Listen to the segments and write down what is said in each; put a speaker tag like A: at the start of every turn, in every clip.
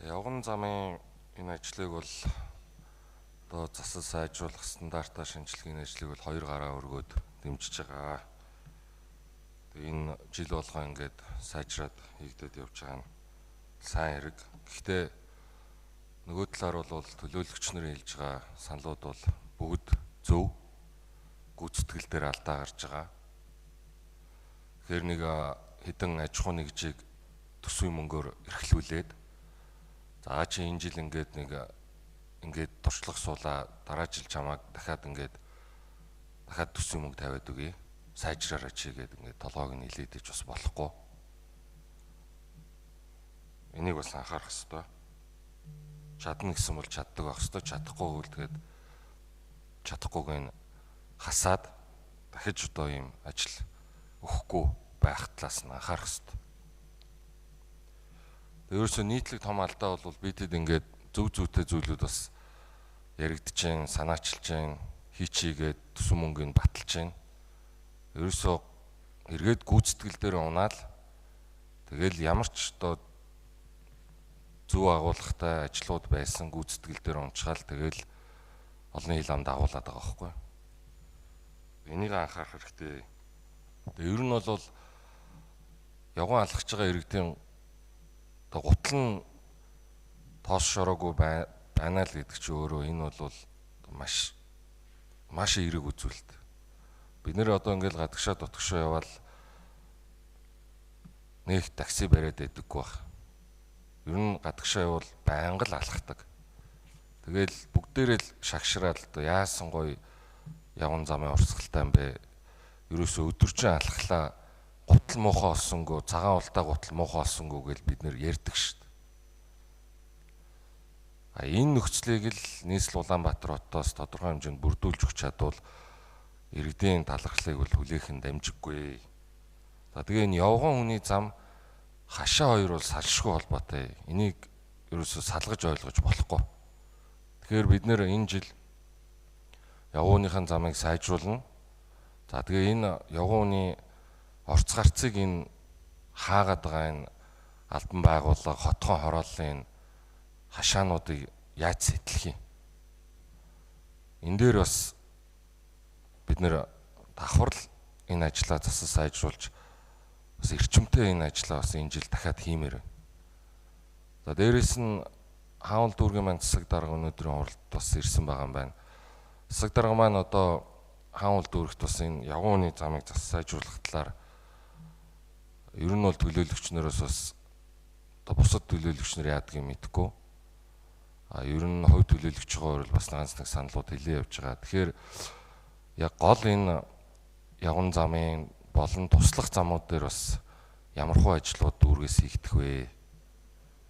A: Явган замын энэ ажлыг бол одоо засал сайжруулах стандартаа шинжилгээний ажлыг бол 2 гараа өргөөд дэмжиж байгаа. Тэгээ энэ жил болгоо ингээд сайжраад хийгдээд явж байгаа нь сайн хэрэг. Гэхдээ нөгөө талаар бол төлөөлөгч нарын хэлж байгаа саналууд бол бүгд зөв. Гүйцэтгэл дээр алдаа гарч байгаа. Тэгэхээр нэг хэдэн аж ахуйн нэгжийг төсвийн мөнгөөр эрхлүүлээд за чи энэ жил ингээд туршлага суулаа, дараа жил чамааг дахиад төсвийн мөнгө тавиад өгье. Сайжраараа чигээд ингээд толгойг нь илээдэж бас болохгүй. Энийг бас анхаарах хэрэгтэй. Чадна гэсэн бол чаддаг байх хэрэгтэй. Чадахгүй бол тэгээд чадахгүйг нь хасаад дахиж одоо ийм ажил өгөхгүй байх талаас нь анхаарах хэрэгтэй. Өөрөөсөө нийтлэг том алдаа бол бидэд ингээд зөв зүйтэй зүйлүүд бас яригдчихээн, санаачилж, хийчигээд төсвийн мөнгөнд баталж байна. Ерөөсөө эргээд гүйцэтгэл дээр унаад тэгэл ямар ч одоо зөв агуулгатай ажлууд байсан гүйцэтгэл дээр унчгаал тэгэл олон хил амд агуулад байгаа байхгүй. Энийг анхаарах хэрэгтэй. Тэгээ ер нь бол явган алхаж байгаа иргэдийн гутал нь тоос шороогүй байна л гэдэг чи өөрөө энэ бол маш эерэг үзүүлэлт. Бид нэр одоо ингээл гадагшаа дутгшаа явбал нэг такси бариад байдаггүй байх. Ер нь гадагшаа явбал байнга л алхахдаг. Тэгэл бүгдээрээ л шагшраал одоо яасан гоё явган замын урсгалтай юм бэ? Ерөөсөө өдөржин алхахлаа гутал муухай олсонгүй, цагаан ултаа гутал муухай олсонгүй гэж бид нэр ярьдаг шүү дээ. Энэ нөхцөлийг л нийслэл Улаанбаатар хотоос тодорхой хэмжээнд бүрдүүлж өгч чадвал иргэдийн талархлыг бол хүлээх нь дамжиггүй. За тэгээ энэ явган хүний зам хашаа хоёр бол салшгүй холбоотой. Энийг ерөөсөө салгаж ойлгож болохгүй. Тэгэхээр бид нэр энэ жил явгууныхаа замыг сайжруулна. За тэгээ энэ явгууны орц гарцыг энэ хаагаад байгаа энэ албан байгууллага хотхон хорооллын хашаануудыг яаж сэтлэх юм? Энэ дээр бас бид нэр давхар энэ ажлаа засал сайжруулж бас эрчимтэй энэ ажлаа бас энэ жил дахиад хиймээр. За дээрэс нь хаал дүүргийн маань засаг дарга өнөөдрийн уралд бас ирсэн байгаа юм байна. Засаг дарга маань одоо хаал дүүрэгт бас энэ явгууны замыг засал сайжруулах талаар ер нь бол төлөөлөгчнөөс бас одоо бусад төлөөлөгчнөр яадаг юм мэдэхгүй. Ер нь хувь төлөөлөгч байгаа бол бас ганц нэг саналууд хэлээ явж байгаа. Тэгэхээр яг гол энэ явган замын болон туслах замууд дээр бас ямархуу ажлууд дүүргээс хийгдэх вэ?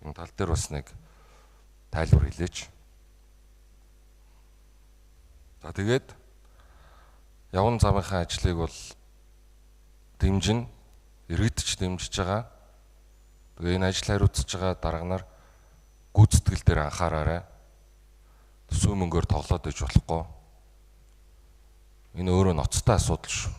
A: Энэ тал дээр бас нэг тайлбар хэлээч. За тэгээд явган замынхаа ажлыг бол дэмжин иргэдч дэмжиж байгаа. Тэгээ энэ ажил хариуцж байгаа дарга нар гүйцэтгэл дээр анхаараарай. Төсвийн мөнгөөр тоглоод иж болохгүй. Энэ өөрөө ноцтой асуудал шүү.